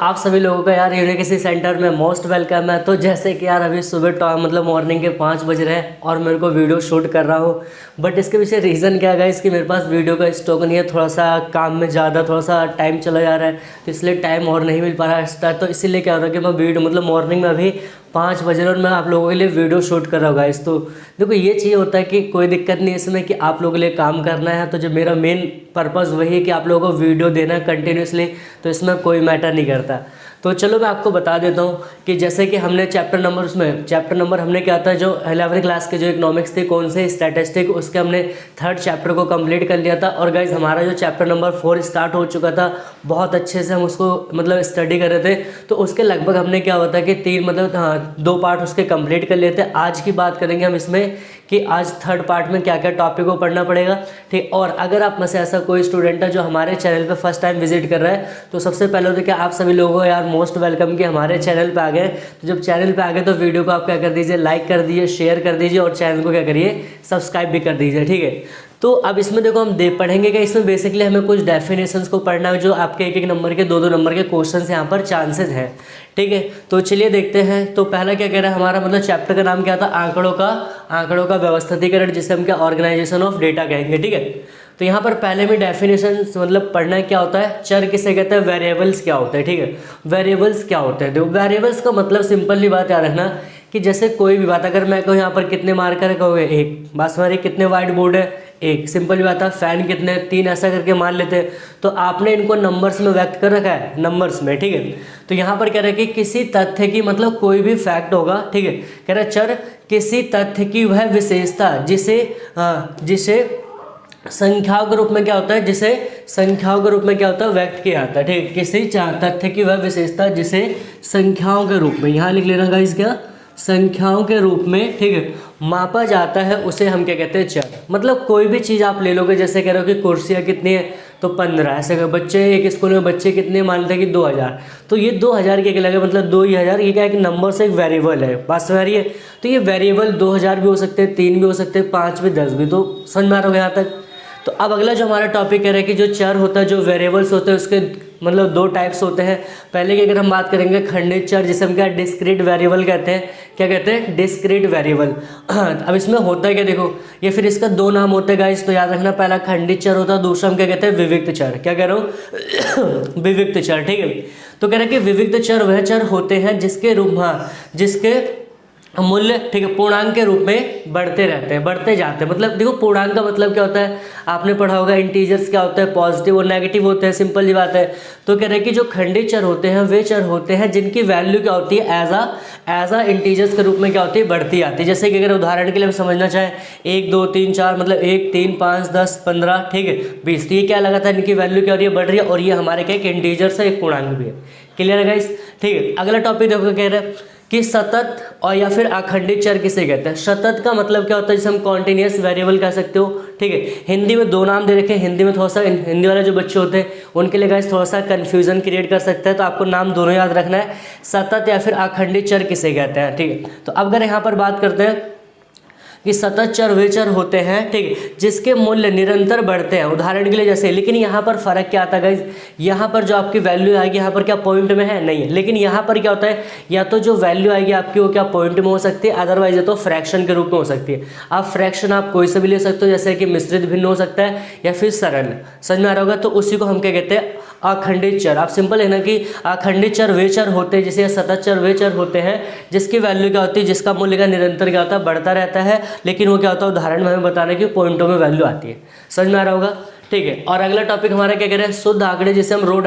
आप सभी लोगों का यार यूनिकेसी सेंटर में मोस्ट वेलकम है। तो जैसे कि यार अभी सुबह मतलब मॉर्निंग के 5 बज रहे हैं और मेरे को वीडियो शूट कर रहा हूँ। बट इसके पीछे रीज़न क्या है इसकी, मेरे पास वीडियो का स्टॉक नहीं है, थोड़ा सा काम में ज़्यादा थोड़ा सा टाइम चला जा रहा है, तो इसलिए टाइम और नहीं मिल पा रहा है। तो इसीलिए क्या हो रहा है कि मैं वीडियो मतलब मॉर्निंग में अभी 5 बजे और मैं आप लोगों के लिए वीडियो शूट कर रहा हूँ गाइस। तो देखो ये चीज़ होता है कि कोई दिक्कत नहीं है इसमें कि आप लोगों के लिए काम करना है, तो जो मेरा मेन पर्पज़ वही है कि आप लोगों को वीडियो देना कंटिन्यूसली, तो इसमें कोई मैटर नहीं करता। तो चलो मैं आपको बता देता हूँ कि जैसे कि हमने चैप्टर नंबर हमने क्या था, जो 11वीं क्लास के जो इकोनॉमिक्स थी कौन से स्टैटिस्टिक, उसके हमने 3rd चैप्टर को कंप्लीट कर लिया था। और गाइज हमारा जो चैप्टर नंबर 4 स्टार्ट हो चुका था, बहुत अच्छे से हम उसको मतलब स्टडी कर रहे थे। तो उसके लगभग हमने क्या होता है कि 2 पार्ट उसके कंप्लीट कर लेते हैं। आज की बात करेंगे हम इसमें कि आज 3rd पार्ट में क्या क्या टॉपिक को पढ़ना पड़ेगा, ठीक। और अगर आप में से ऐसा कोई स्टूडेंट है जो हमारे चैनल पे फर्स्ट टाइम विजिट कर रहा है, तो सबसे पहले तो क्या आप सभी लोगों को यार मोस्ट वेलकम कि हमारे चैनल पे आ गए। तो जब चैनल पे आ गए तो वीडियो को आप क्या कर दीजिए, लाइक कर दीजिए, शेयर कर दीजिए और चैनल को क्या करिए, सब्सक्राइब भी कर दीजिए, ठीक है। तो अब इसमें देखो हम पढ़ेंगे कि इसमें बेसिकली हमें कुछ डेफिनेशंस को पढ़ना है, जो आपके 1-1 नंबर के 2-2 नंबर के क्वेश्चंस यहाँ पर चांसेस हैं, ठीक है। तो चलिए देखते हैं। तो पहला क्या कह रहा है हमारा, मतलब चैप्टर का नाम क्या था, आंकड़ों का व्यवस्थितीकरण, जिसे हम क्या ऑर्गेनाइजेशन ऑफ डेटा कहेंगे, ठीक है। तो यहाँ पर पहले में डेफिनेशन मतलब पढ़ना क्या होता है, चर किसे कहते हैं, वेरिएबल्स क्या होते हैं, ठीक है। वेरिएबल्स क्या होते हैं, देखो वेरिएबल्स का मतलब सिंपली बात याद रखना कि जैसे कोई भी बात, अगर मैं कहूँ यहाँ पर कितने मार्कर कहोगे 1, बस हमारे कितने वाइट बोर्ड है 1, सिंपल बात है। फैन कितने 3, ऐसा करके मान लेते हैं। तो आपने इनको नंबर्स में व्यक्त कर रखा है, नंबर्स में, ठीक है। तो यहाँ पर कह रहा है कि किसी तथ्य की मतलब कोई भी फैक्ट होगा, ठीक है। कह रहा है चर किसी तथ्य की वह विशेषता जिसे संख्याओं के रूप में क्या होता है, जिसे संख्याओं के रूप में क्या होता है व्यक्त किया जाता है, ठीक है। किसी तथ्य की वह विशेषता जिसे संख्याओं के रूप में, यहाँ लिख लेना गाइस क्या, संख्याओं के रूप में, ठीक है, मापा जाता है, उसे हम क्या कहते हैं, चर। मतलब कोई भी चीज़ आप ले लोगे, जैसे कह रहे हो कि कुर्सियाँ कितनी है, तो 15, ऐसे कर बच्चे एक स्कूल में बच्चे कितने मानते हैं कि 2000, तो ये 2000 के लगे मतलब 2000, ये क्या है कि नंबर से एक वेरिएबल है, बात समझ रही है। तो ये वेरिएबल 2000 भी हो सकते हैं, 3 भी हो सकते हैं, 5 भी, 10 भी। तो समझ में आ रहा होगा यहाँ तक। तो अब अगला जो हमारा टॉपिक कह रहा है कि जो चर होता है, जो वेरिएबल्स होते हैं, उसके मतलब 2 टाइप्स होते हैं। पहले की अगर हम बात करेंगे खंडित चर, जिसे हम क्या डिस्क्रीट वेरिएबल कहते हैं, क्या कहते हैं, डिस्क्रीट वेरिएबल। अब इसमें होता है क्या, देखो ये फिर इसका 2 नाम होते हैं गाइस, तो याद रखना, पहला खंडित चर होता है, दूसरा हम क्या कहते हैं, विविक्त चर। क्या कह रहा हूँ विविक्त चर, ठीक है। तो कह रहे हैं कि विविक्त चर वह चर होते हैं जिसके जिसके मूल्य, ठीक है, पूर्णांक के रूप में बढ़ते रहते हैं, बढ़ते जाते हैं। मतलब देखो पूर्णांक का मतलब क्या होता है, आपने पढ़ा होगा इंटीजर्स क्या होता है, पॉजिटिव और नेगेटिव होते हैं, सिंपल ही बात है। तो कह रहे हैं कि जो खंडित चर होते हैं वे चर होते हैं जिनकी वैल्यू क्या होती है, एज आ इंटीजर्स के रूप में क्या होती है, बढ़ती आती है। जैसे कि अगर उदाहरण के लिए हम समझना चाहें 1 2 3 4, मतलब 1 3 5 10 15, ठीक है, 20, तो ये क्या लगा था, इनकी वैल्यू क्या हो रही है, बढ़ रही है। और ये हमारे क्या एक इंटीजर्स है, एक पूर्णांक भी है। क्लियर है गाइस, ठीक है। अगला टॉपिक देखो, कह रहे हैं कि सतत और या फिर अखंडित चर किसे कहते हैं। सतत का मतलब क्या होता है, जिसे हम कॉन्टिन्यूस वेरिएबल कह सकते हो, ठीक है। हिंदी में 2 नाम दे रखे हैं, हिंदी में थोड़ा सा, हिंदी वाले जो बच्चे होते हैं उनके लिए गाइस थोड़ा सा कंफ्यूजन क्रिएट कर सकता है, तो आपको नाम दोनों याद रखना है, सतत या फिर अखंडित चर किसे कहते हैं, ठीक है। तो अब अगर यहाँ पर बात करते हैं कि सतत चर वे चर होते हैं, ठीक है, जिसके मूल्य निरंतर बढ़ते हैं, उदाहरण के लिए जैसे, लेकिन यहाँ पर फर्क क्या आता है गाइज, यहाँ पर जो आपकी वैल्यू आएगी यहाँ पर क्या पॉइंट में है, नहीं है। लेकिन यहाँ पर क्या होता है, या तो जो वैल्यू आएगी आपकी वो क्या पॉइंट में हो सकती है, अदरवाइज तो फ्रैक्शन के रूप में हो सकती है। आप फ्रैक्शन आप कोई से भी ले सकते हो, जैसे कि मिश्रित भिन्न हो सकता है या फिर सरल, समझ में आ रहा होगा। तो उसी को हम क्या कहते हैं, अखंडित चर। आप सिंपल है ना कि अखंडित चर वे चर होते हैं, जिसे सतत चर वे चर होते हैं जिसकी वैल्यू क्या होती है, जिसका मूल्य का निरंतर क्या होता है, बढ़ता रहता है। लेकिन वो क्या होता है, उदाहरण में हमें बताने की पॉइंटों में वैल्यू आती है, समझ में आ रहा होगा, ठीक है। और अगला टॉपिक हमारा क्या कह रहे हैं, शुद्ध आंकड़े, जिसे हम रो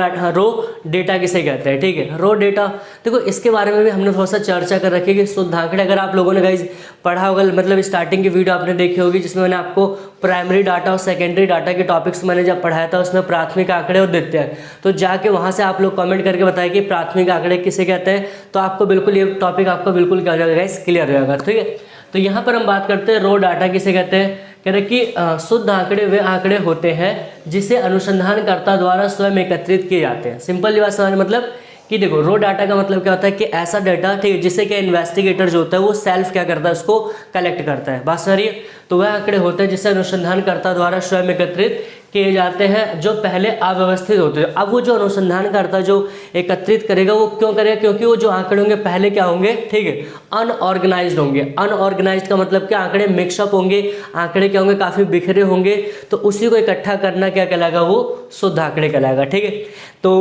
डेटा किसे कहते हैं, ठीक है। रो डेटा, देखो इसके बारे में भी हमने थोड़ा सा चर्चा कर रखी है कि शुद्ध आंकड़े, अगर आप लोगों ने गाइज पढ़ा होगा, मतलब स्टार्टिंग की वीडियो आपने देखी होगी जिसमें मैंने आपको प्राइमरी डाटा और सेकेंडरी डाटा के टॉपिक्स मैंने जब पढ़ाया था, उसमें प्राथमिक आंकड़े और द्वितीय, तो जाके वहाँ से आप लोग कमेंट करके बताएं कि प्राथमिक आंकड़े किसे कहते हैं, तो आपको बिल्कुल ये टॉपिक आपको बिल्कुल क्या हो जाएगा गाइज, क्लियर हो जाएगा, ठीक है। तो यहाँ पर हम बात करते हैं रो डाटा किसे कहते हैं। कह रहे कि शुद्ध आंकड़े वे आंकड़े होते हैं जिसे अनुसंधानकर्ता द्वारा स्वयं एकत्रित किए जाते हैं। सिंपल बात समझ, मतलब कि देखो रो डाटा का मतलब क्या होता है कि ऐसा डाटा, ठीक है, जिसे क्या इन्वेस्टिगेटर जो होता है वो सेल्फ क्या करता है, उसको कलेक्ट करता है। बात सही है। तो वह आंकड़े होते हैं जिसे अनुसंधानकर्ता द्वारा स्वयं एकत्रित किए जाते हैं, जो पहले अव्यवस्थित होते हैं। अब वो जो अनुसंधानकर्ता जो एकत्रित करेगा वो क्यों करेगा, क्योंकि वो जो आंकड़े होंगे पहले क्या होंगे, ठीक है, अनऑर्गेनाइज्ड होंगे। अनऑर्गेनाइज्ड का मतलब क्या, आंकड़े मिक्सअप होंगे, आंकड़े क्या होंगे, काफ़ी बिखरे होंगे। तो उसी को इकट्ठा करना क्या कहलाएगा, वो शुद्ध आंकड़े कहलाएगा, ठीक है। तो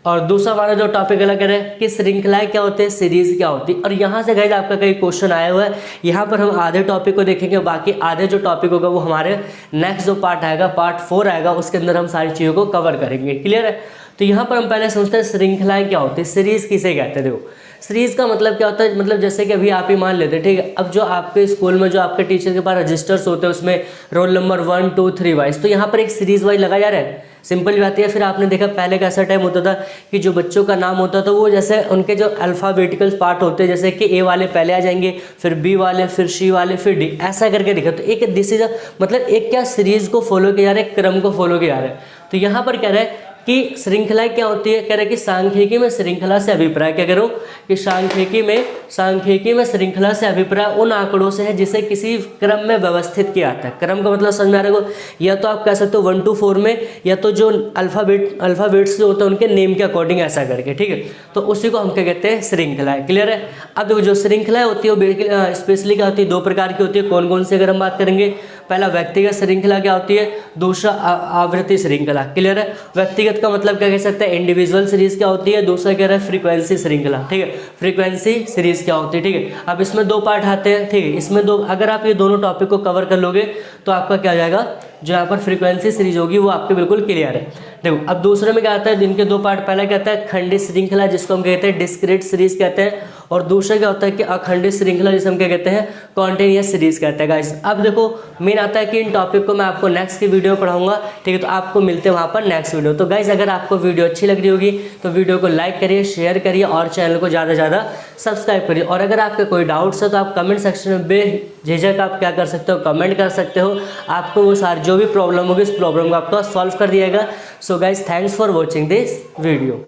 और दूसरा हमारा जो टॉपिक अलग है कि श्रृंखलाएं क्या होती है, सीरीज क्या होती है। और यहाँ से गाइस आपका कई क्वेश्चन आया हुआ है। यहाँ पर हम आधे टॉपिक को देखेंगे, बाकी आधे जो टॉपिक होगा वो हमारे नेक्स्ट जो पार्ट आएगा, पार्ट 4 आएगा, उसके अंदर हम सारी चीज़ों को कवर करेंगे। क्लियर है। तो यहाँ पर हम पहले समझते हैं श्रृंखलाएं क्या होती है, सीरीज किसे कहते हैं। देखो सीरीज का मतलब क्या होता है, मतलब जैसे कि अभी आप ही मान लेते हैं, ठीक है, अब जो आपके स्कूल में जो आपके टीचर के पास रजिस्टर्स होते हैं उसमें रोल नंबर 1 2 3 वाइज, तो यहाँ पर एक सीरीज वाइज लगा जा रहा है। सिंपल बात है। फिर आपने देखा पहले कैसा टाइम होता था कि जो बच्चों का नाम होता था वो जैसे उनके जो अल्फ़ाबेटिकल पार्ट होते हैं, जैसे कि ए वाले पहले आ जाएंगे, फिर बी वाले, फिर सी वाले, फिर डी, ऐसा करके लिखा। तो एक दिस इज मतलब एक क्या सीरीज को फॉलो किया जा रहा है, क्रम को फॉलो किया जा रहा है। तो यहाँ पर कह रहा है कि श्रृंखला क्या होती है, कह रहे हैं कि सांख्यिकी में श्रृंखला से अभिप्राय, क्या करो कि सांख्यिकी में श्रृंखला से अभिप्राय उन आंकड़ों से है जिसे किसी क्रम में व्यवस्थित किया जाता है। क्रम का मतलब समझ में आ रहा है, या तो आप कह सकते हो 1 to 4 में, या तो जो अल्फाबेट्स जो होते हैं उनके नेम के अकॉर्डिंग ऐसा करके, ठीक है। तो उसी को हम क्या कहते हैं, श्रृंखला है। क्लियर है। अब देखो जो श्रृंखला होती है वो स्पेशली क्या होती है, 2 प्रकार की होती है। कौन कौन से अगर हम बात करेंगे, पहला व्यक्तिगत श्रृंखला क्या होती है, दूसरा आवृत्ति श्रृंखला। क्लियर है। व्यक्तिगत का मतलब क्या कह सकते हैं, इंडिविजुअल सीरीज क्या होती है, दूसरा कह रहा है फ्रीक्वेंसी श्रृंखला, ठीक है, फ्रीक्वेंसी सीरीज क्या होती है, ठीक है। अब इसमें 2 पार्ट आते हैं, ठीक है, इसमें 2, अगर आप ये दोनों टॉपिक को कवर कर लोगे तो आपका क्या हो जाएगा, जो यहाँ पर फ्रीक्वेंसी सीरीज होगी वो आपके बिल्कुल क्लियर है। देखो अब दूसरे में क्या आता है, जिनके 2 पार्ट, पहला कहता है खंडित श्रृंखला जिसको हम कहते हैं डिस्क्रीट सीरीज कहते हैं, और दूसरा क्या होता है कि अखंडित श्रृंखला जिसे हम क्या कहते हैं, कॉन्टिन्यूअस सीरीज कहते हैं। गाइस अब देखो मेन आता है कि इन टॉपिक को मैं आपको नेक्स्ट की वीडियो पढ़ाऊंगा, ठीक है। तो आपको मिलते हैं वहाँ पर नेक्स्ट वीडियो। तो गाइस अगर आपको वीडियो अच्छी लग रही होगी तो वीडियो को लाइक करिए, शेयर करिए और चैनल को ज़्यादा से ज़्यादा सब्सक्राइब करिए। और अगर आपके कोई डाउट्स है तो आप कमेंट सेक्शन में बेझिझक आप क्या कर सकते हो, कमेंट कर सकते हो। आपको वो सारी जो भी प्रॉब्लम होगी उस प्रॉब्लम को आपको सॉल्व कर दिएगा। So guys thanks for watching this video.